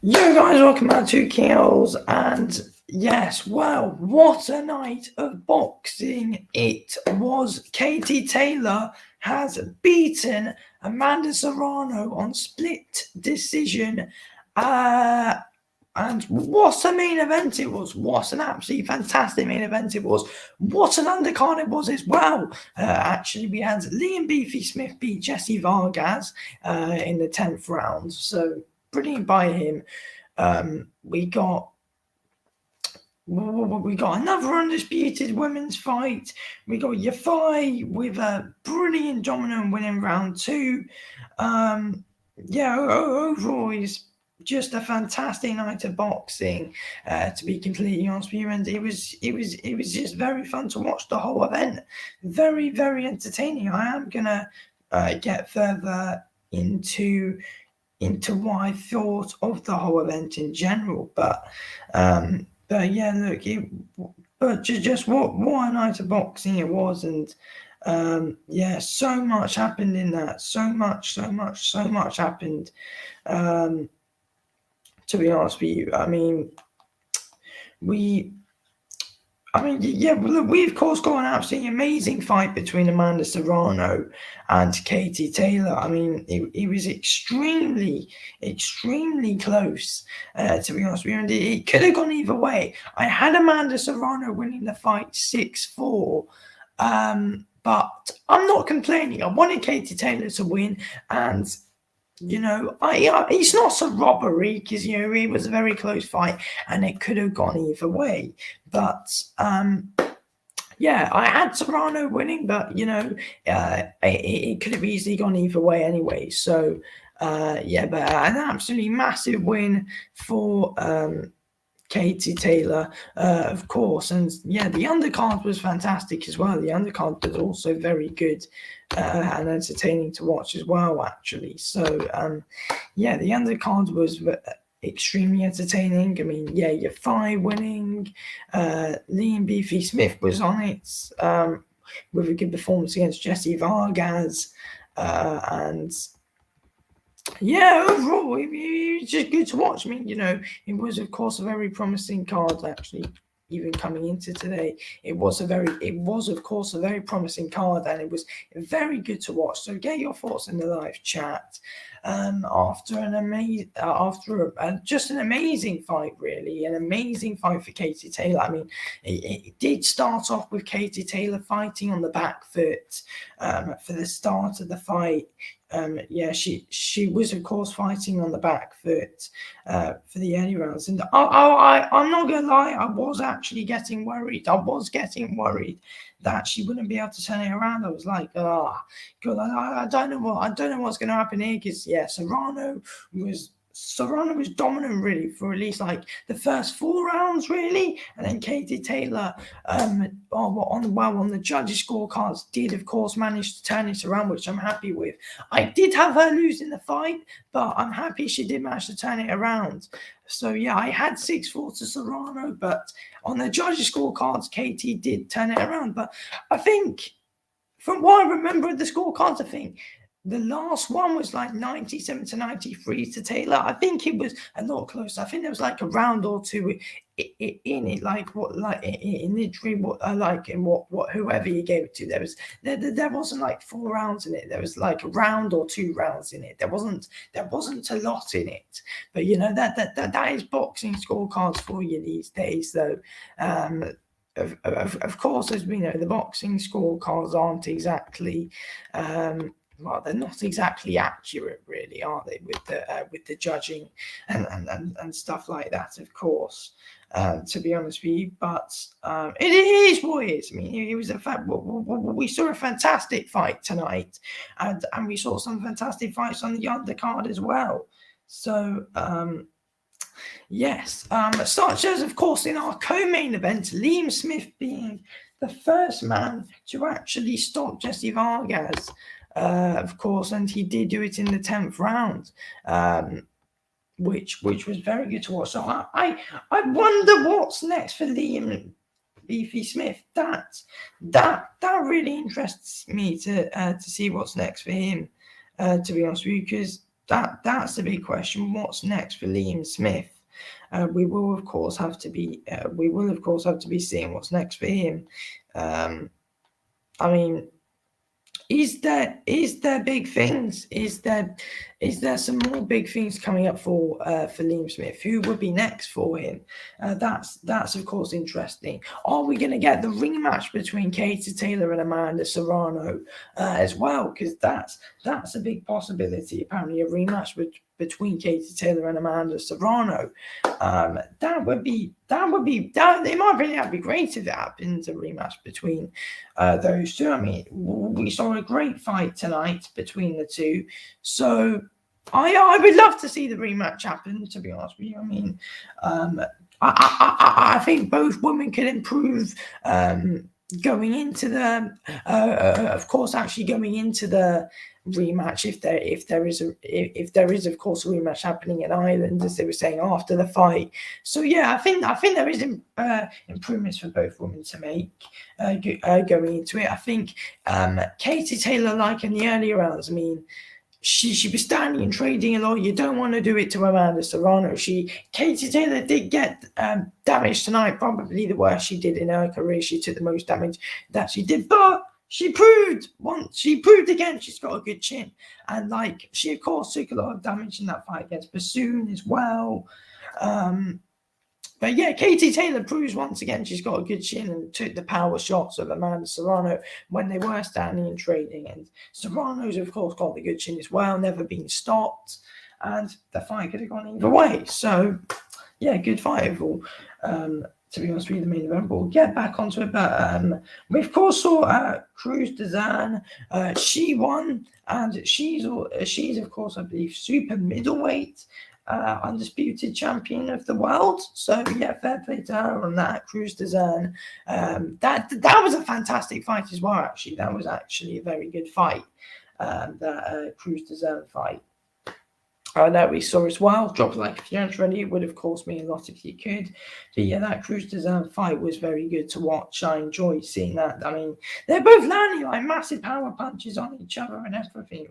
Yo guys, welcome back to Kills, and yes, well, what a night of boxing it was. Katie Taylor has beaten Amanda Serrano on split decision. And what a main event it was. What an absolutely fantastic main event it was. What an undercard it was as well. Actually, we had Liam Beefy Smith beat Jesse Vargas in the 10th round. So brilliant by him. We got another undisputed women's fight. We got Yafai with a brilliant dominant win in round 2. Overall, it's just a fantastic night of boxing. To be completely honest with you, and it was just very fun to watch the whole event. Very, very entertaining. I am gonna get further into what I thought of the whole event in general. But yeah, look, just what a night of boxing it was, and yeah, so much happened in that. So much happened. To be honest with you, we of course got an absolutely amazing fight between Amanda Serrano and Katie Taylor. I mean, it was extremely close, to be honest with you, and it could have gone either way. I had Amanda Serrano winning the fight 6-4, but I'm not complaining. I wanted Katie Taylor to win, and it's not a robbery because it was a very close fight and it could have gone either way. But yeah, I had Serrano winning, but it could have easily gone either way anyway. So yeah, but an absolutely massive win for Katie Taylor, of course, and yeah, the undercard was fantastic as well. The undercard was also very good and entertaining to watch as well, actually. So yeah, the undercard was extremely entertaining. I mean, yeah, your five winning, Liam Beefy Smith was on it with a good performance against Jesse Vargas, and yeah, overall, it was just good to watch. I mean, it was, of course, a very promising card, actually, even coming into today. It was, of course, a very promising card, and it was very good to watch. So get your thoughts in the live chat. After just an amazing fight, really, an amazing fight for Katie Taylor. I mean, it did start off with Katie Taylor fighting on the back foot for the start of the fight. Yeah, she was of course fighting on the back foot for the early rounds, and I'm not gonna lie, I was actually getting worried. I was getting worried that she wouldn't be able to turn it around. I was like, God, I don't know what's gonna happen here, because yeah, Serrano was dominant really for at least like the first 4 rounds really, and then Katie Taylor on the judges' scorecards did of course manage to turn it around, which I'm happy with. I did have her losing the fight, but I'm happy she did manage to turn it around. So yeah, I had 6-4 to Serrano, but on the judges' scorecards, Katie did turn it around. But I think, from what I remember of the scorecards, I think the last one was like 97 to 93 to Taylor. I think it was a lot closer. I think there was like a round or two in it, like in literally what whoever you gave it to. There wasn't like 4 rounds in it. There was like a round or 2 rounds in it. There wasn't a lot in it. But that is boxing scorecards for you these days, though. Of course, as we know, the boxing scorecards aren't exactly well, they're not exactly accurate, really, are they? With the judging and stuff like that, of course. To be honest with you, but it is what it is. I mean, it was a fact. We saw a fantastic fight tonight, and we saw some fantastic fights on the undercard as well. So yes, such as, of course, in our co-main event, Liam Smith being the first man to actually stop Jesse Vargas. Of course, and he did do it in the 10th round, which was very good to watch. So I wonder what's next for Liam Beefy Smith. That really interests me to see what's next for him. To be honest with you, because that's the big question. What's next for Liam Smith? We will of course have to be seeing what's next for him. I mean, is there big things? Is there some more big things coming up for Liam Smith? Who would be next for him? That's of course interesting. Are we going to get the rematch between Katie Taylor and Amanda Serrano as well? Because that's a big possibility. Apparently, a rematch between Katie Taylor and Amanda Serrano. That would be in my opinion, that'd be great if it happens, a rematch between those two. I mean, we saw a great fight tonight between the two, so I would love to see the rematch happen, to be honest with you. I mean, I think both women could improve going into the of course actually going into the rematch if there is of course a rematch happening in Ireland, as they were saying after the fight. So yeah, I think there is improvements for both women to make going into it. I think Katie Taylor, like in the earlier rounds, I mean, she was standing and trading a lot. You don't want to do it to Amanda Serrano. Katie Taylor did get damage tonight, probably the worst she did in her career. She took the most damage that she did, but she proved again she's got a good chin. And like, she of course took a lot of damage in that fight against Bassoon as well. But yeah, Katie Taylor proves once again she's got a good chin and took the power shots of Amanda Serrano when they were standing and trading. And Serrano's, of course, got the good chin as well, never been stopped. And the fight could have gone either way. So, yeah, good fight overall. To be honest with you, the main event, but we'll get back onto it. But we, of course, saw Cruz Dezan. She won, and she's, of course, I believe, super middleweight. Undisputed champion of the world. So yeah, fair play to her on that. Cruz Dezan. That was a fantastic fight as well. Actually, that was actually a very good fight. That Cruz Dezan fight. That we saw as well. Drop like if you aren't ready, it would of course mean a lot if you could. But yeah, that Cruz Dezan fight was very good to watch. I enjoyed seeing that. I mean, they're both landing like massive power punches on each other and everything.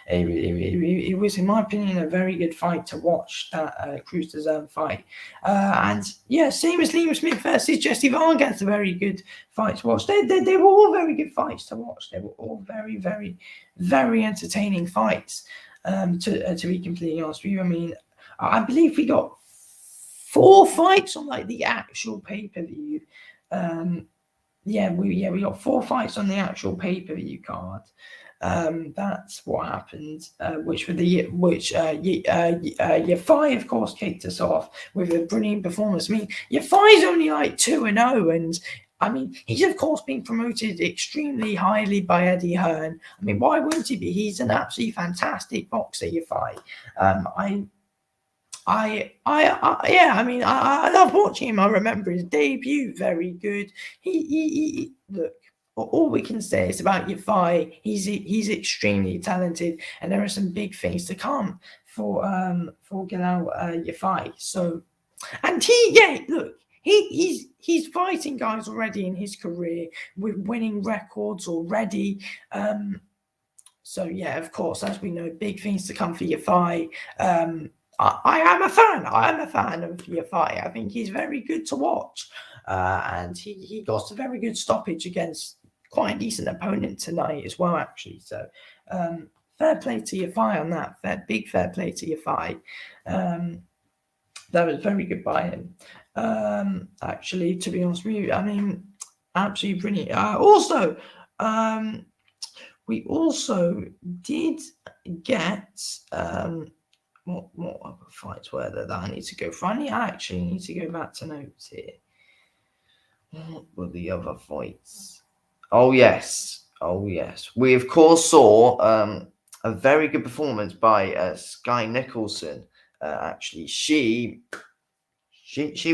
It was in my opinion a very good fight to watch, that Cruz Dezan fight. And yeah, same as Liam Smith versus Jesse Vargas, a very good fight to watch. They were all very good fights to watch. They were all very, very, very entertaining fights. To be completely honest with you, I mean, I believe we got 4 fights on like the actual pay-per-view. We got 4 fights on the actual pay-per-view card. That's what happened. Yafai, of course, kicked us off with a brilliant performance. I mean, Yafai's only like 2-0, and I mean, he's of course been promoted extremely highly by Eddie Hearn. I mean, why wouldn't he be? He's an absolutely fantastic boxer, Yafai. I love watching him. I remember his debut, very good. He look. All we can say is about Yafai, he's extremely talented, and there are some big things to come for Galal Yafai. So, and he's fighting guys already in his career with winning records already. So yeah, of course, as we know, big things to come for Yafai. I am a fan. I am a fan of Yafai. I think he's very good to watch, and he got a very good stoppage against quite a decent opponent tonight as well, actually. So fair play to Yafai on that. Big fair play to Yafai. That was very good by him. Actually, to be honest with you, I mean, absolutely brilliant. We also did get what other fights were there that I need to go for? I actually need to go back to notes here. What were the other fights? Oh yes. We of course saw a very good performance by Sky Nicholson. Actually, she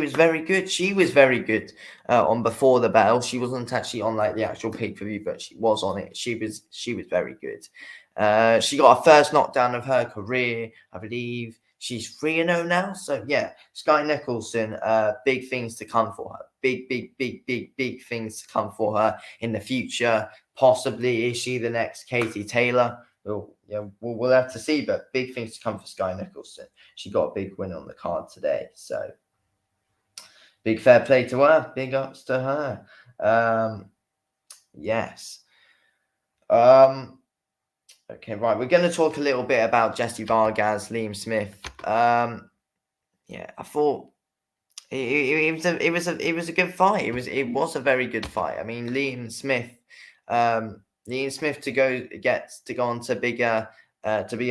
was very good. She was very good on Before the Bell. She wasn't actually on like the actual pay-per-view, but she was on it. She was very good. She got her first knockdown of her career, I believe. She's 3-0 now. So yeah, Sky Nicholson, big things to come for her. Big things to come for her in the future. Possibly is she the next Katie Taylor? We'll yeah, we'll have to see. But big things to come for Sky Nicholson. She got a big win on the card today, so big fair play to her. Big ups to her. Yes. Okay, right. We're going to talk a little bit about Jesse Vargas, Liam Smith. Yeah, I thought it was a good fight. It was a very good fight. I mean, Liam Smith gets to go on to bigger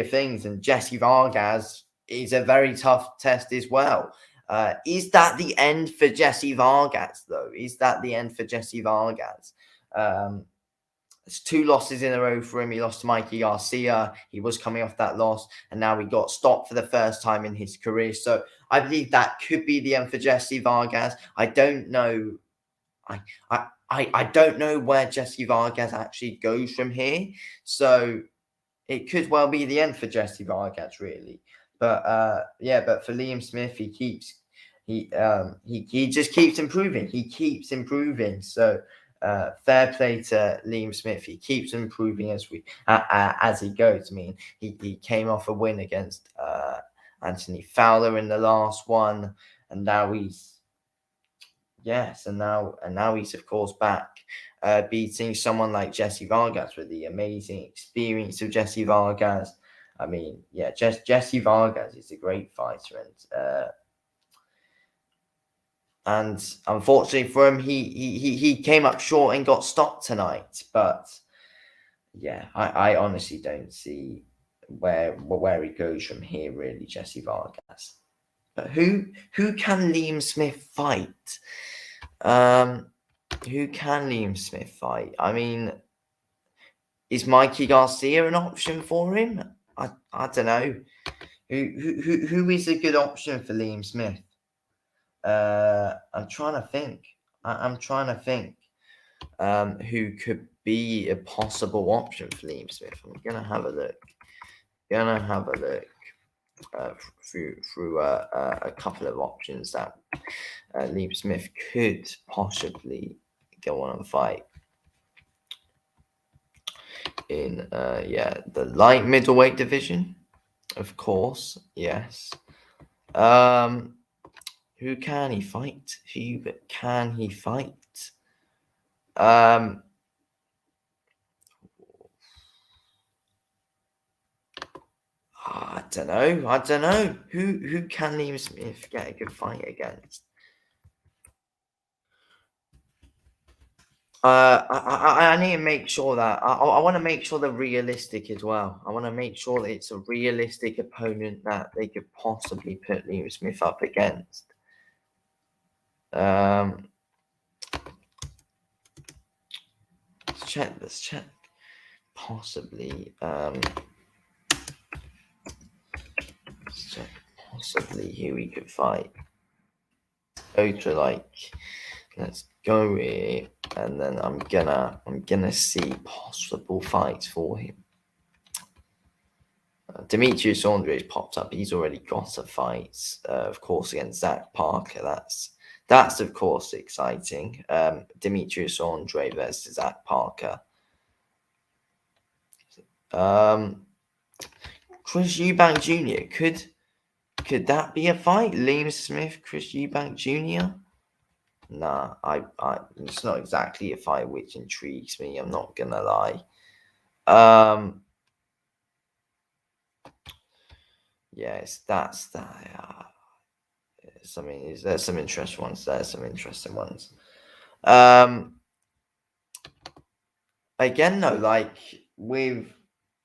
things, and Jesse Vargas is a very tough test as well. Is that the end for Jesse Vargas though? Is that the end for Jesse Vargas? It's 2 losses in a row for him. He lost to Mikey Garcia. He was coming off that loss, and now he got stopped for the first time in his career. So I believe that could be the end for Jesse Vargas. I don't know. I don't know where Jesse Vargas actually goes from here. So it could well be the end for Jesse Vargas, really. But yeah, but for Liam Smith, he just keeps improving. He keeps improving. So fair play to Liam Smith. He keeps improving as he goes. I mean, he came off a win against Anthony Fowler in the last one, and now he's he's of course back beating someone like Jesse Vargas with the amazing experience of Jesse Vargas. I mean, yeah, Jesse Vargas is a great fighter, and unfortunately for him, he came up short and got stopped tonight. But yeah, I honestly don't see where he goes from here, really, Jesse Vargas. But who can Liam Smith fight? Who can Liam Smith fight? I mean, is Mikey Garcia an option for him? I don't know. Who is a good option for Liam Smith? I'm trying to think. I'm trying to think who could be a possible option for Liam Smith. I'm gonna have a look. Through a couple of options that Liam Smith could possibly go on and fight in the light middleweight division, of course. Yes. Who can he fight? Who can he fight? I don't know. Who can Liam Smith get a good fight against? I need to make sure that I want to make sure they're realistic as well. I want to make sure that it's a realistic opponent that they could possibly put Liam Smith up against. Let's check. Possibly. Let's check possibly who we could fight. Go to let's go here, and then I'm gonna see possible fights for him. Demetrius Andre's popped up. He's already got a fight, of course, against Zach Parker. That's of course exciting. Demetrius Andre versus Zach Parker. Chris Eubank Jr. Could that be a fight? Liam Smith, Chris Eubank Jr. Nah, it's not exactly a fight which intrigues me. I'm not gonna lie. Yes, that's that. There's some interesting ones. Again, though, like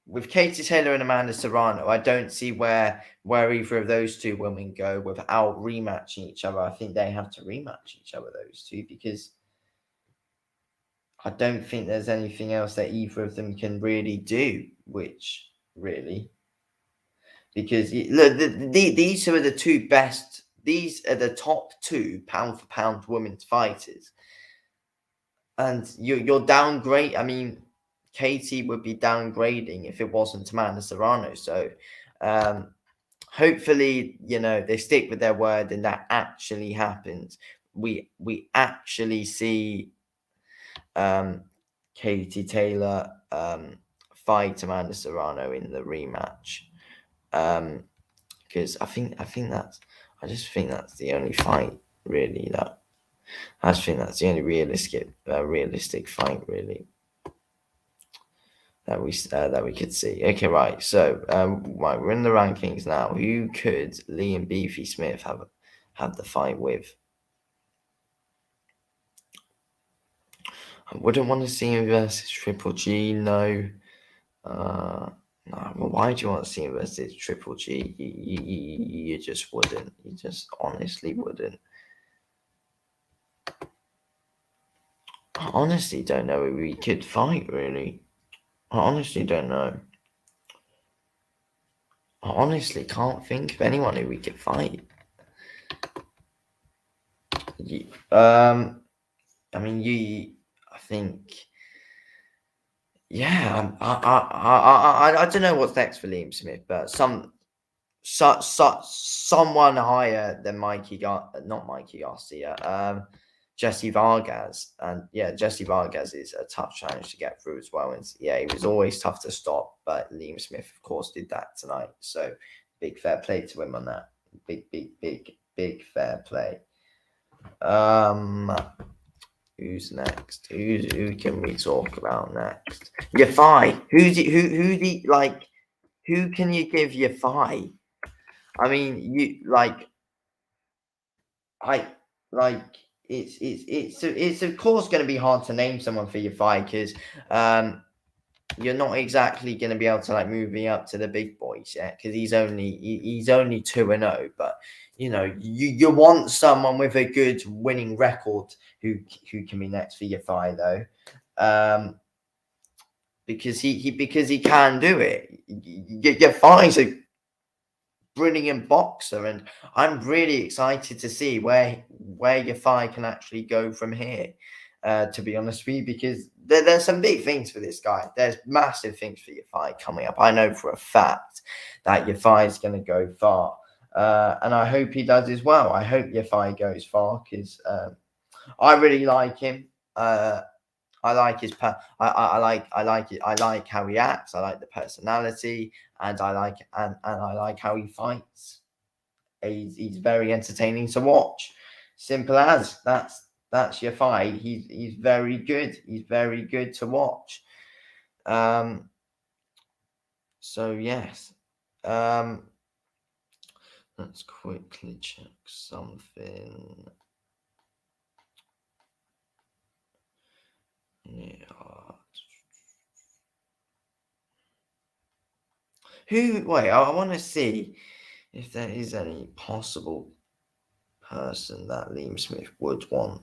with Katie Taylor and Amanda Serrano, I don't see where either of those two women go without rematching each other. I think they have to rematch each other, those two, because I don't think there's anything else that either of them can really do, which really, because look, these are the two best. These are the top 2 pound for pound women's fighters, and you're downgrade. I mean, Katie would be downgrading if it wasn't Amanda Serrano. So hopefully, they stick with their word and that actually happens. We actually see Katie Taylor fight Amanda Serrano in the rematch. Because I just think that's the only fight really that I just think that's the only realistic fight really that we could see. Okay, right. So right, we're in the rankings now. Who could Liam Beefy Smith have the fight with? I wouldn't want to see him versus Triple G. No. No. Well, why do you want to see him versus Triple G? You just wouldn't. You just honestly wouldn't. I honestly don't know who we could fight, really. I honestly don't know. I honestly can't think of anyone who we could fight. I mean, I think, yeah. I don't know what's next for Liam Smith, but someone higher than not Mikey Garcia, Jesse Vargas, and yeah, Jesse Vargas is a tough challenge to get through as well. And yeah, he was always tough to stop, but Liam Smith, of course, did that tonight. So big fair play to him on that. Big fair play. Who's next? Who can we talk about next? Yafai. Who can you give Yafai? I mean, it's of course going to be hard to name someone for Yafai because you're not exactly going to be able to like move me up to the big boys yet because he's only 2-0. But you want someone with a good winning record who can be next for Yafai though, because he can do it. Yafai's a brilliant boxer, and I'm really excited to see where Yafai can actually go from here. To be honest with you, because there's some big things for this guy. There's massive things for Yafai coming up. I know for a fact that Yafai is going to go far, and I hope he does as well. I hope Yafai goes far because I really like him. I like his I like it. I like how he acts. I like the personality, and I like how he fights. He's very entertaining to watch. Simple as that's your fight. He's very good. He's very good to watch. So yes. Let's quickly check something. Yeah. Wait, I want to see if there is any possible person that Liam Smith would want.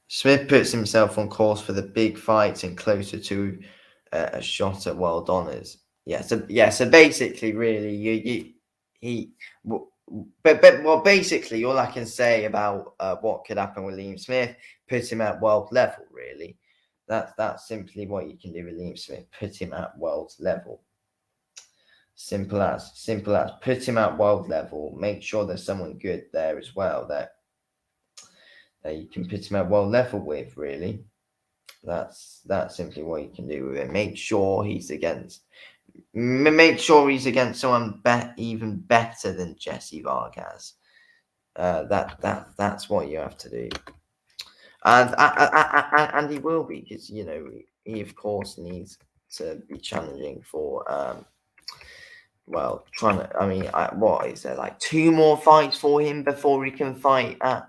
Smith puts himself on course for the big fights and closer to a shot at world honours. So basically, really, basically, all I can say about what could happen with Liam Smith, put him at world level. Really, that's simply what you can do with Liam Smith. Put him at world level. Simple as put him at world level. Make sure there's someone good there as well that you can put him at world level with. Really, that's simply what you can do with it. Make sure he's against someone even better than Jesse Vargas. That's what you have to do, and he will be because he of course needs to be challenging for what is there, like 2 more fights for him before he can fight at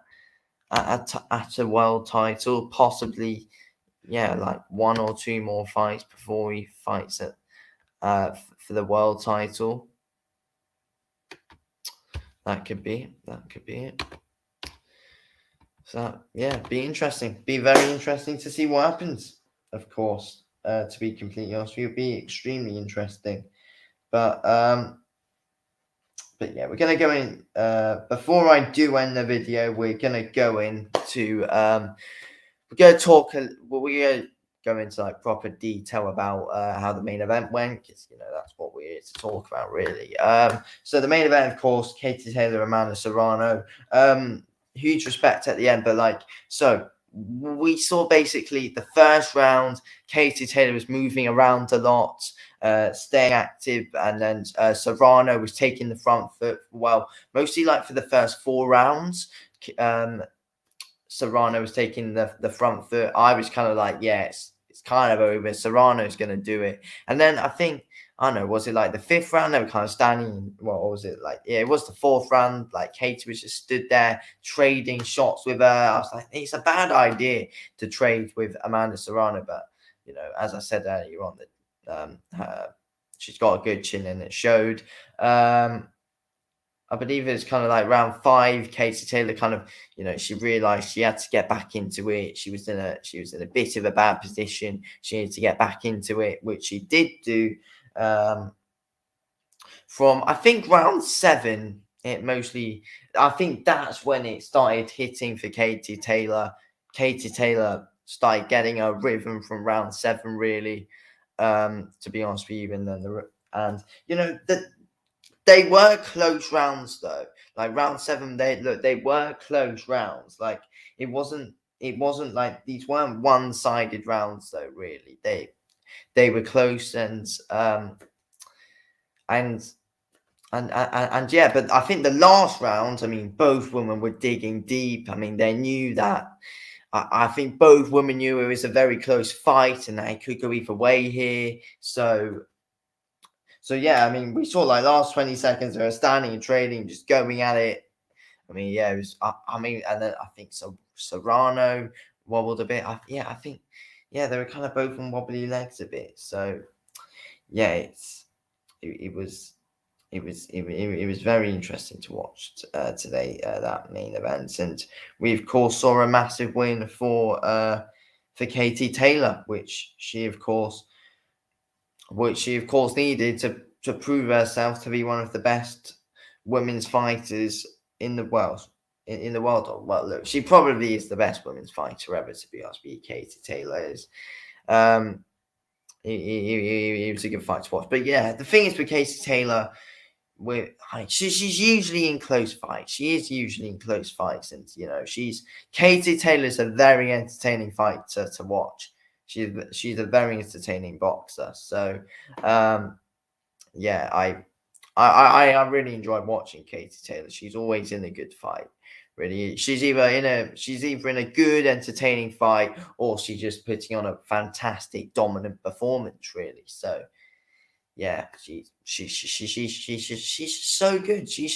a world title, possibly, like 1 or 2 more fights before he fights for the world title. That could be it. So be interesting. Be very interesting to see what happens. Of course, to be completely honest, it would be extremely interesting. But yeah, we're gonna go in. Before I do end the video, we're gonna go into we're gonna go into like proper detail about how the main event went, because that's what we're here to talk about, really. So the main event, of course, Katie Taylor, Amanda Serrano. huge respect at the end. But like, so we saw basically the first round, Katie Taylor was moving around a lot, staying active, and then Serrano was taking the front foot. Well, mostly like for the first 4 rounds. Serrano was taking the front foot. I was kind of like, yeah, it's kind of over. Serrano's going to do it. And then I think, I don't know, was it like the 5th round? They were kind of standing. What was it like? Yeah, it was the 4th round. Like Katie was just stood there trading shots with her. I was like, it's a bad idea to trade with Amanda Serrano. But, you know, as I said earlier on, that she's got a good chin and it showed. I believe it's kind of like round 5. Katie Taylor kind of, you know, she realised she had to get back into it. She was in a bit of a bad position. She needed to get back into it, which she did do. From I think round 7, I think that's when it started hitting for Katie Taylor. Katie Taylor started getting a rhythm from round 7, really. To be honest with you, and you know that. They were close rounds though. Like round 7, they were close rounds. Like it wasn't like these weren't one-sided rounds though, really. They were close and yeah, but I think the last round, I mean, both women were digging deep. I mean, they knew that I think both women knew it was a very close fight and they could go either way here. So yeah, I mean, we saw like last 20 seconds they were standing and trading, just going at it. I mean, yeah, it was. I mean, and then I think Serrano wobbled a bit. I think, yeah, they were kind of both on wobbly legs a bit. So yeah, it was very interesting to watch today, that main event, and we of course saw a massive win for Katie Taylor, which she of course needed to prove herself to be one of the best women's fighters in the world. In the world, well, look, she probably is the best women's fighter ever. To be honest with you, Katie Taylor is. It was a good fight to watch, but yeah, the thing is with Katie Taylor, she's usually in close fights. She is usually in close fights, and you know, Katie Taylor's a very entertaining fighter to watch. She's a very entertaining boxer. So, yeah, I really enjoy watching Katie Taylor. She's always in a good fight. Really, she's either in a good, entertaining fight, or she's just putting on a fantastic, dominant performance. Really, so yeah, she's so good. She's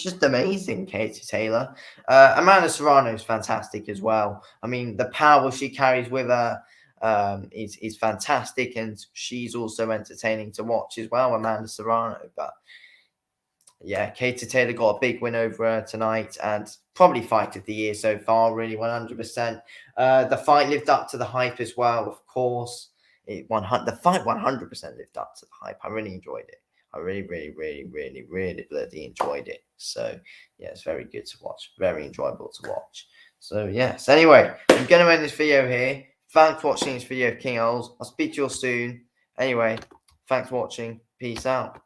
just amazing, Katie Taylor. Amanda Serrano is fantastic as well. I mean, the power she carries with her is fantastic, and she's also entertaining to watch as well, Amanda Serrano. But yeah, Katie Taylor got a big win over her tonight, and probably fight of the year so far, really, 100%. The fight lived up to the hype as well, of course. The fight 100% lived up to the hype. I really enjoyed it. I really, really, really, really, really bloody enjoyed it. So yeah, it's very good to watch. Very enjoyable to watch. So yes. Anyway, I'm going to end this video here. Thanks for watching this video of King Ols. I'll speak to you all soon. Anyway, thanks for watching. Peace out.